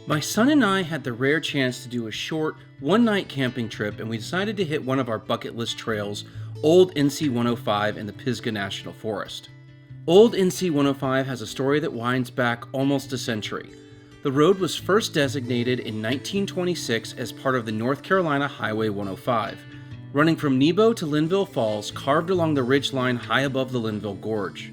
My son and I had the rare chance to do a short, one-night camping trip, and we decided to hit one of our bucket list trails, Old NC 105 in the Pisgah National Forest. Old NC 105 has a story that winds back almost a century. The road was first designated in 1926 as part of the North Carolina Highway 105, running from Nebo to Linville Falls, carved along the ridge line high above the Linville Gorge.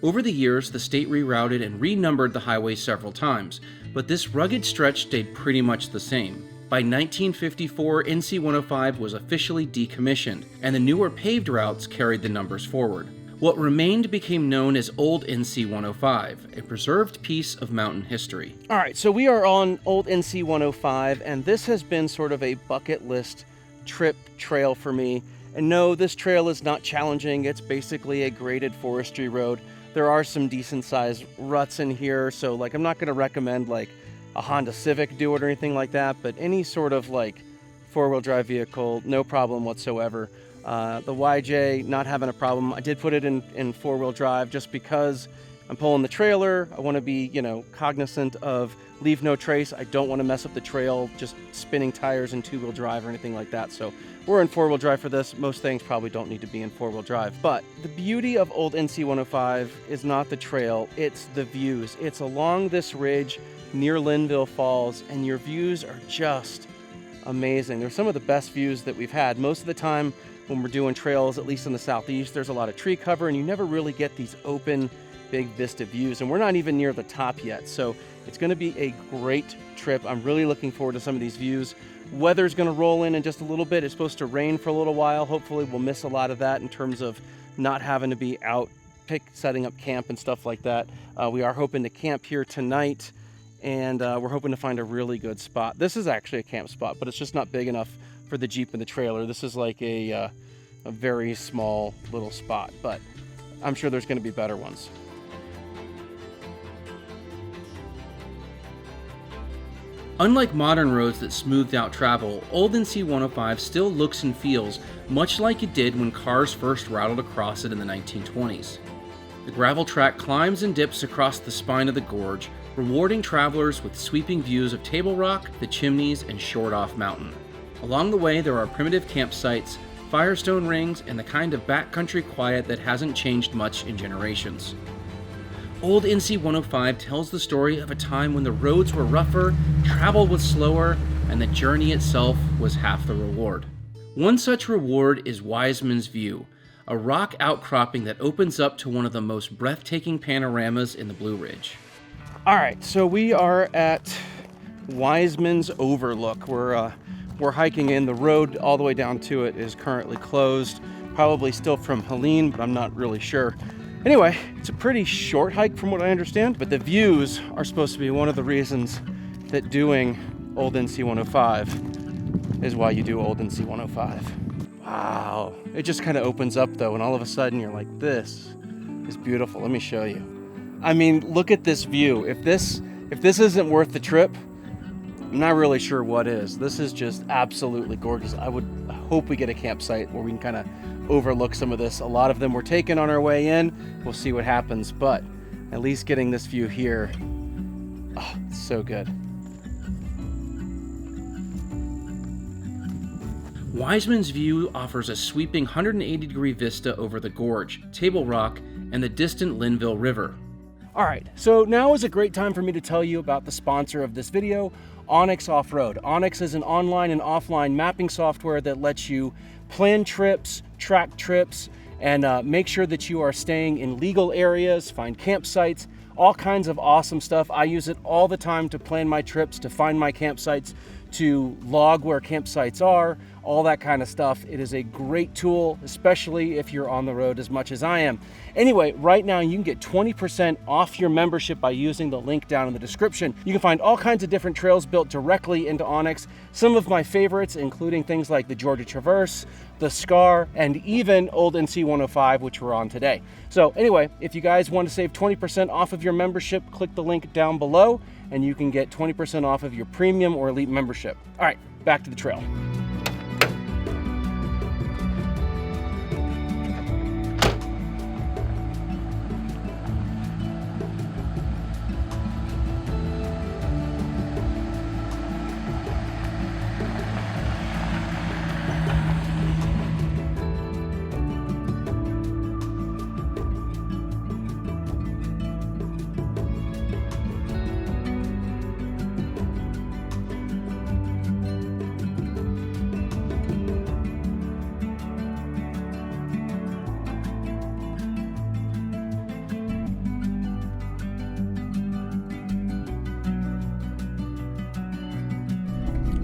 Over the years, the state rerouted and renumbered the highway several times, but this rugged stretch stayed pretty much the same. By 1954, NC 105 was officially decommissioned, and the newer paved routes carried the numbers forward. What remained became known as Old NC 105, a preserved piece of mountain history. All right, so we are on Old NC 105, and this has been sort of a bucket list trip trail for me. And no, this trail is not challenging. It's basically a graded forestry road. There are some decent sized ruts in here, so like I'm not going to recommend like a Honda Civic do it or anything like that, but any sort of like four-wheel drive vehicle, no problem whatsoever. The YJ, not having a problem. I did put it in four-wheel drive just because I'm pulling the trailer. I want to be, cognizant of leave no trace. I don't want to mess up the trail, just spinning tires in two-wheel drive or anything like that. So we're in four-wheel drive for this. Most things probably don't need to be in four-wheel drive. But the beauty of Old NC 105 is not the trail, it's the views. It's along this ridge near Linville Falls, and your views are just amazing. They're some of the best views that we've had. Most of the time when we're doing trails, at least in the southeast, there's a lot of tree cover and you never really get these open, big vista views, and we're not even near the top yet. So it's going to be a great trip. I'm really looking forward to some of these views. Weather's going to roll in just a little bit. It's supposed to rain for a little while. Hopefully we'll miss a lot of that in terms of not having to be out setting up camp and stuff like that. We are hoping to camp here tonight, and we're hoping to find a really good spot. This is actually a camp spot, but it's just not big enough for the Jeep and the trailer. This is like a very small little spot, but I'm sure there's going to be better ones. Unlike modern roads that smoothed out travel, Old NC 105 still looks and feels much like it did when cars first rattled across it in the 1920s. The gravel track climbs and dips across the spine of the gorge, rewarding travelers with sweeping views of Table Rock, the Chimneys, and Short Off Mountain. Along the way, there are primitive campsites, firestone rings, and the kind of backcountry quiet that hasn't changed much in generations. Old NC 105 tells the story of a time when the roads were rougher, travel was slower, and the journey itself was half the reward. One such reward is Wiseman's View, a rock outcropping that opens up to one of the most breathtaking panoramas in the Blue Ridge. All right, so we are at Wiseman's Overlook. We're hiking in. The road all the way down to it is currently closed, probably still from Helene, but I'm not really sure. Anyway, it's a pretty short hike from what I understand, but the views are supposed to be one of the reasons that doing Old NC 105 is why you do Old NC 105. Wow. It just kind of opens up though, and all of a sudden you're like, this is beautiful. Let me show you. I mean, look at this view. If this isn't worth the trip, I'm not really sure what is. This is just absolutely gorgeous. I would hope we get a campsite where we can kind of overlook some of this. A lot of them were taken on our way in. We'll see what happens, but at least getting this view here, oh, it's so good. Wiseman's View offers a sweeping 180-degree vista over the gorge, Table Rock, and the distant Linville River. All right, so now is a great time for me to tell you about the sponsor of this video, Onyx Off-Road. Onyx is an online and offline mapping software that lets you plan trips, track trips, and make sure that you are staying in legal areas, find campsites, all kinds of awesome stuff. I use it all the time to plan my trips, to find my campsites, to log where campsites are, all that kind of stuff. It is a great tool, especially if you're on the road as much as I am. Anyway, right now you can get 20% off your membership by using the link down in the description. You can find all kinds of different trails built directly into Onyx. Some of my favorites, including things like the Georgia Traverse, the Scar, and even Old NC 105, which we're on today. So anyway, if you guys want to save 20% off of your membership, click the link down below and you can get 20% off of your premium or elite membership. All right, back to the trail.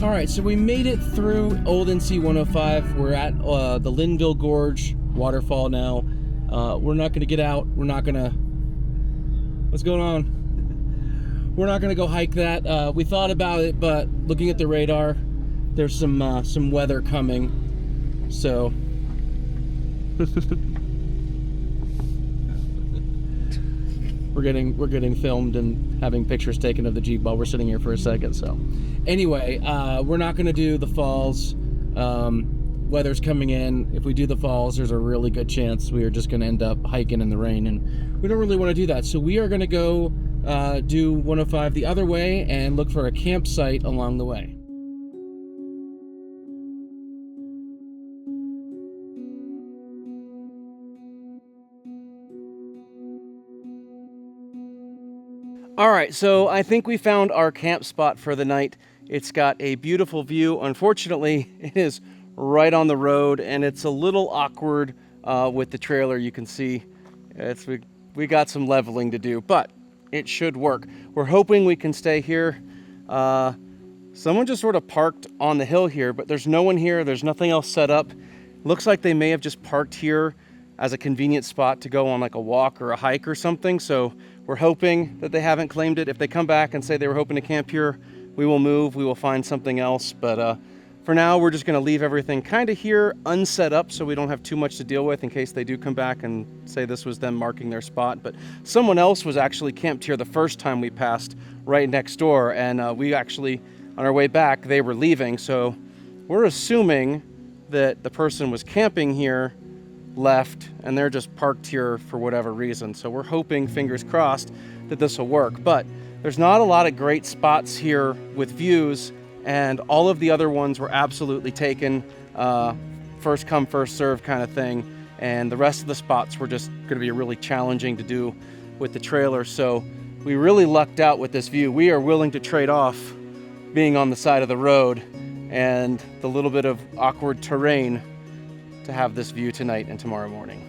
All right, so we made it through Old NC 105. We're at the Linville Gorge waterfall now. We're not going to get out. We're not going to... What's going on? We're not going to go hike that. We thought about it, but looking at the radar, there's some weather coming. So... We're getting filmed and having pictures taken of the Jeep while we're sitting here for a second. So anyway, we're not going to do the falls. Weather's coming in. If we do the falls, there's a really good chance we are just going to end up hiking in the rain, and we don't really want to do that. So we are going to go do 105 the other way and look for a campsite along the way. All right, so I think we found our camp spot for the night. It's got a beautiful view. Unfortunately, it is right on the road, and it's a little awkward with the trailer. You can see we got some leveling to do, but it should work. We're hoping we can stay here. Someone just sort of parked on the hill here, but there's no one here. There's nothing else set up. Looks like they may have just parked here as a convenient spot to go on like a walk or a hike or something. So we're hoping that they haven't claimed it. If they come back and say they were hoping to camp here, we will move. We will find something else. But for now, we're just going to leave everything kind of here unset up so we don't have too much to deal with in case they do come back and say this was them marking their spot. But someone else was actually camped here the first time we passed right next door. And we actually, on our way back, they were leaving. So we're assuming that the person was camping here, left, and they're just parked here for whatever reason. So we're hoping, fingers crossed, that this will work. But there's not a lot of great spots here with views, and all of the other ones were absolutely taken, first come, first serve kind of thing. And the rest of the spots were just going to be really challenging to do with the trailer. So we really lucked out with this view. We are willing to trade off being on the side of the road and the little bit of awkward terrain to have this view tonight and tomorrow morning.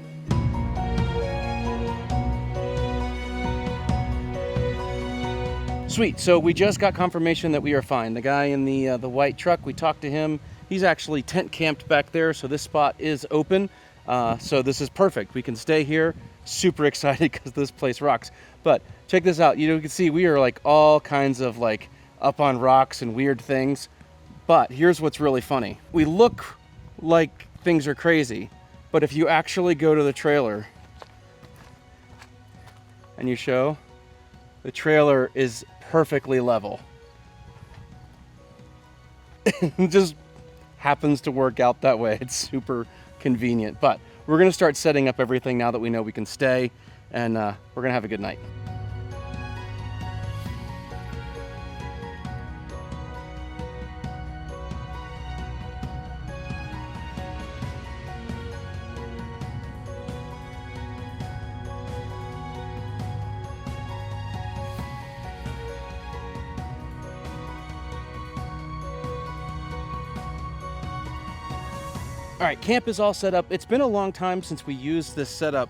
Sweet, so we just got confirmation that we are fine. The guy in the white truck, we talked to him. He's actually tent camped back there, so this spot is open. So this is perfect. We can stay here. Super excited because this place rocks. But check this out. You can see we are like all kinds of like up on rocks and weird things. But here's what's really funny. We look like things are crazy, but if you actually go to the trailer and you show, the trailer is perfectly level. It just happens to work out that way. It's super convenient. But we're going to start setting up everything now that we know we can stay, and we're going to have a good night. All right, camp is all set up. It's been a long time since we used this setup.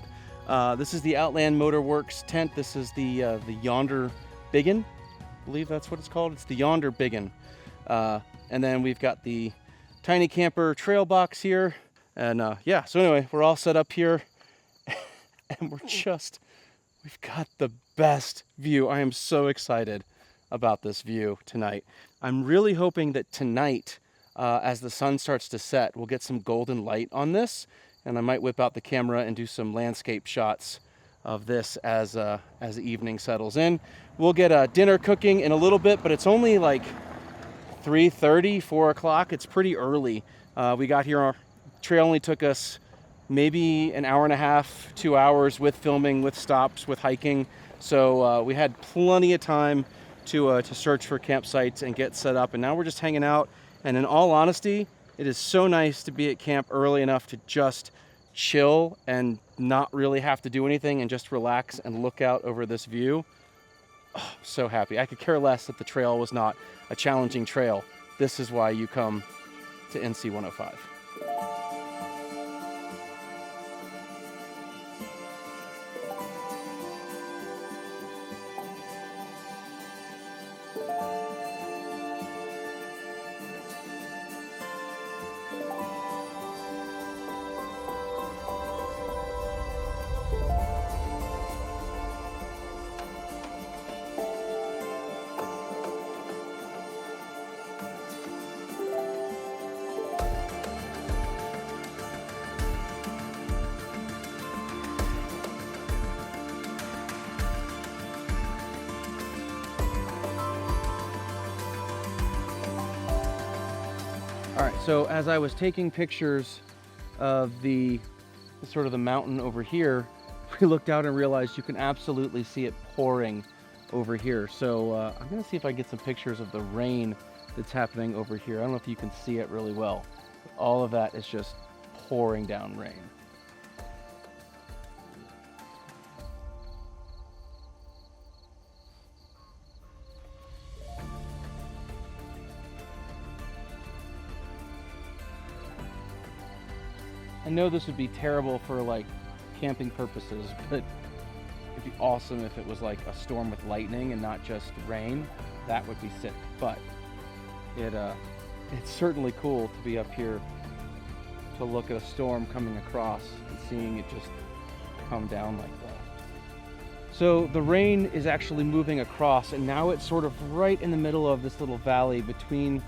This is the Outland Motorworks tent. This is the Yonder Biggin. I believe that's what it's called. It's the Yonder Biggin. And then we've got the Tiny Camper trail box here. And yeah, so anyway, we're all set up here. And we've got the best view. I am so excited about this view tonight. I'm really hoping that tonight, as the sun starts to set, we'll get some golden light on this, and I might whip out the camera and do some landscape shots of this as the evening settles in. We'll get dinner cooking in a little bit, but it's only like 3:30, 4 o'clock. It's pretty early. We got here, our trail only took us maybe an hour and a half, 2 hours with filming, with stops, with hiking. So we had plenty of time to search for campsites and get set up, and now we're just hanging out. And in all honesty, it is so nice to be at camp early enough to just chill and not really have to do anything and just relax and look out over this view. Oh, I'm so happy. I could care less that the trail was not a challenging trail. This is why you come to NC 105. All right, so as I was taking pictures of the sort of the mountain over here, we looked out and realized you can absolutely see it pouring over here. So I'm gonna see if I can get some pictures of the rain that's happening over here. I don't know if you can see it really well. All of that is just pouring down rain. I know this would be terrible for like camping purposes, but it'd be awesome if it was like a storm with lightning and not just rain. That would be sick. But it's certainly cool to be up here to look at a storm coming across and seeing it just come down like that. So the rain is actually moving across, and now it's sort of right in the middle of this little valley between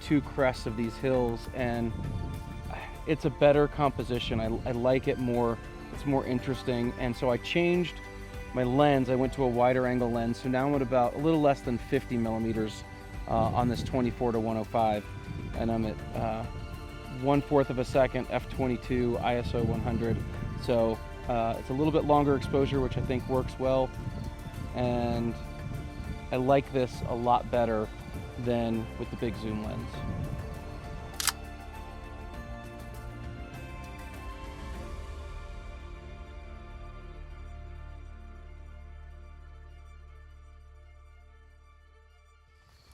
two crests of these hills, and it's a better composition. I like it more. It's more interesting. And so I changed my lens. I went to a wider angle lens. So now I'm at about a little less than 50 millimeters on this 24-105. And I'm at 1/4 of a second, f/22, ISO 100. So it's a little bit longer exposure, which I think works well. And I like this a lot better than with the big zoom lens.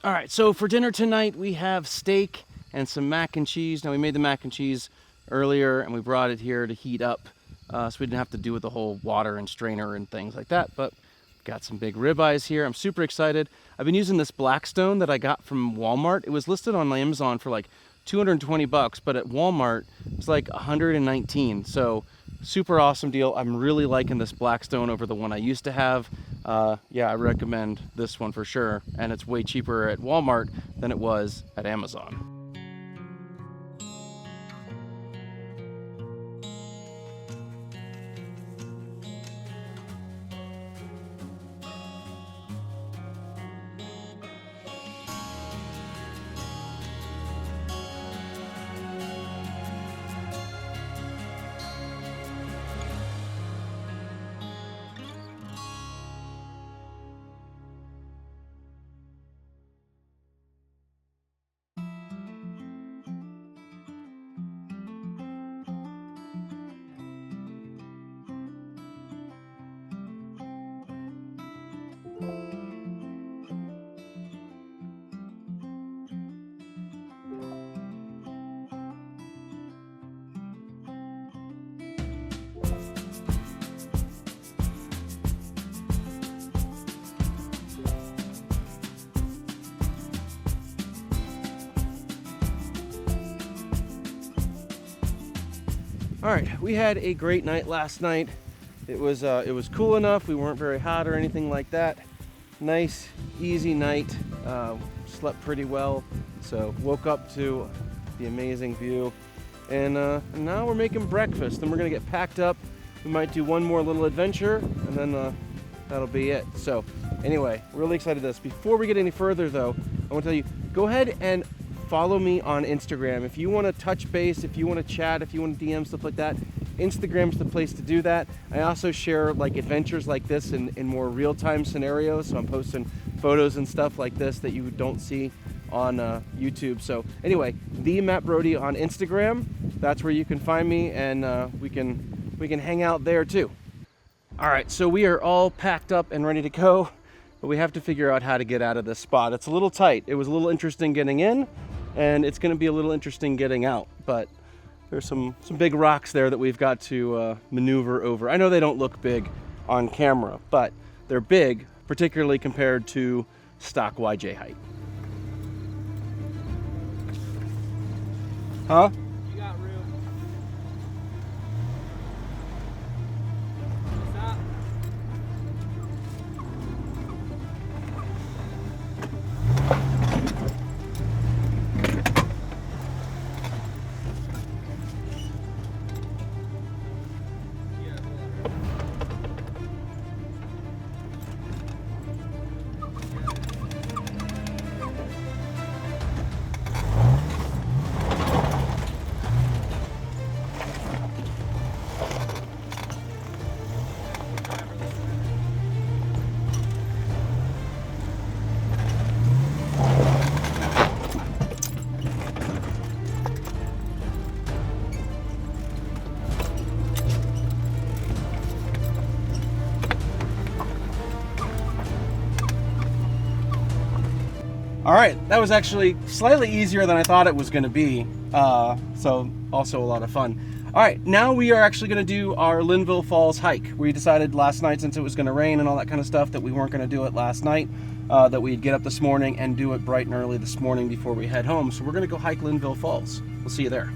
All right, so for dinner tonight, we have steak and some mac and cheese. Now, we made the mac and cheese earlier, and we brought it here to heat up, so we didn't have to do with the whole water and strainer and things like that, but got some big ribeyes here. I'm super excited. I've been using this Blackstone that I got from Walmart. It was listed on Amazon for like 220 bucks, but at Walmart, it's like 119. So super awesome deal. I'm really liking this Blackstone over the one I used to have. Yeah, I recommend this one for sure. And it's way cheaper at Walmart than it was at Amazon. All right, we had a great night last night. It was cool enough. We weren't very hot or anything like that. Nice, easy night. Slept pretty well. So woke up to the amazing view. And now we're making breakfast. Then we're gonna get packed up. We might do one more little adventure, and then that'll be it. So anyway, really excited for this. Before we get any further though, I want to tell you, go ahead and follow me on Instagram. If you want to touch base, if you want to chat, if you want to DM, stuff like that, Instagram's the place to do that. I also share like adventures like this in more real-time scenarios. So I'm posting photos and stuff like this that you don't see on YouTube. So anyway, the Matt Brody on Instagram. That's where you can find me, and we can hang out there too. All right, so we are all packed up and ready to go, but we have to figure out how to get out of this spot. It's a little tight. It was a little interesting getting in, and it's going to be a little interesting getting out, but there's some big rocks there that we've got to maneuver over. I know they don't look big on camera, but they're big, particularly compared to stock YJ height. Huh? You got room. Stop. All right, that was actually slightly easier than I thought it was going to be. So also a lot of fun. All right, now we are actually going to do our Linville Falls hike. We decided last night, since it was going to rain and all that kind of stuff, that we weren't going to do it last night, that we'd get up this morning and do it bright and early this morning before we head home. So we're going to go hike Linville Falls. We'll see you there.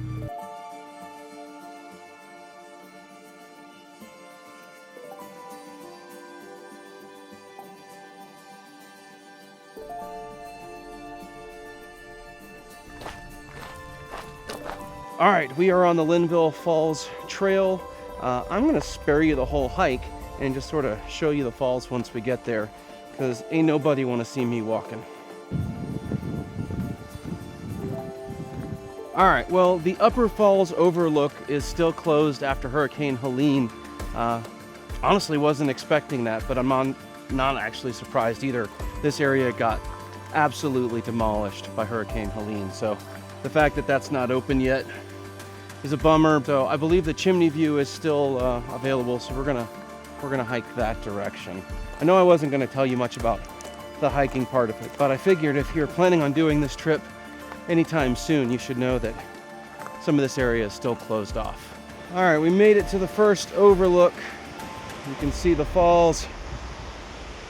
All right, we are on the Linville Falls Trail. I'm going to spare you the whole hike and just sort of show you the falls once we get there, because ain't nobody want to see me walking. All right, well, the Upper Falls overlook is still closed after Hurricane Helene. Honestly, wasn't expecting that, but I'm not actually surprised either. This area got absolutely demolished by Hurricane Helene, so the fact that that's not open yet is a bummer. So I believe the chimney view is still available, so we're gonna hike that direction. I know I wasn't gonna tell you much about the hiking part of it, but I figured if you're planning on doing this trip anytime soon, you should know that some of this area is still closed off. All right, we made it to the first overlook. You can see the falls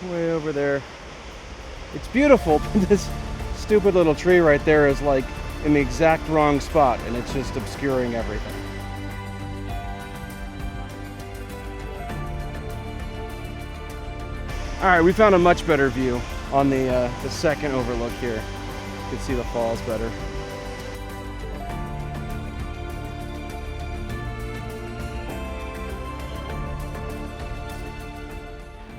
way over there. It's beautiful, but this stupid little tree right there is like in the exact wrong spot, and it's just obscuring everything. All right, we found a much better view on the second overlook here. You can see the falls better.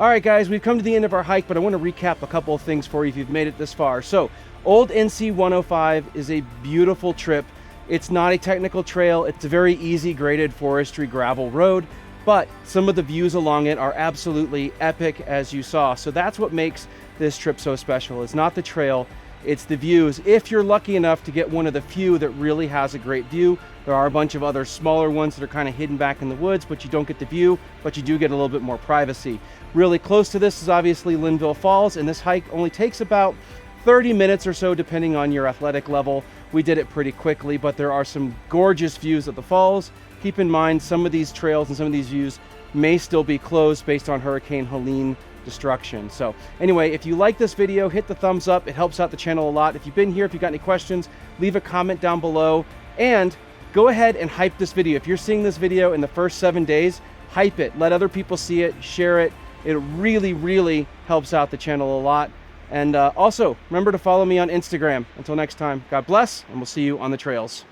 All right, guys, we've come to the end of our hike, but I want to recap a couple of things for you if you've made it this far. So, Old NC 105 is a beautiful trip. It's not a technical trail. It's a very easy graded forestry gravel road, but some of the views along it are absolutely epic, as you saw. So that's what makes this trip so special. It's not the trail, it's the views. If you're lucky enough to get one of the few that really has a great view, there are a bunch of other smaller ones that are kind of hidden back in the woods, but you don't get the view, but you do get a little bit more privacy. Really close to this is obviously Linville Falls, and this hike only takes about 30 minutes or so, depending on your athletic level. We did it pretty quickly, but there are some gorgeous views of the falls. Keep in mind, some of these trails and some of these views may still be closed based on Hurricane Helene destruction. So anyway, if you like this video, hit the thumbs up. It helps out the channel a lot. If you've been here, if you've got any questions, leave a comment down below, and go ahead and hype this video. If you're seeing this video in the first 7 days, hype it. Let other people see it, share it. It really, really helps out the channel a lot. And also, remember to follow me on Instagram. Until next time, God bless, and we'll see you on the trails.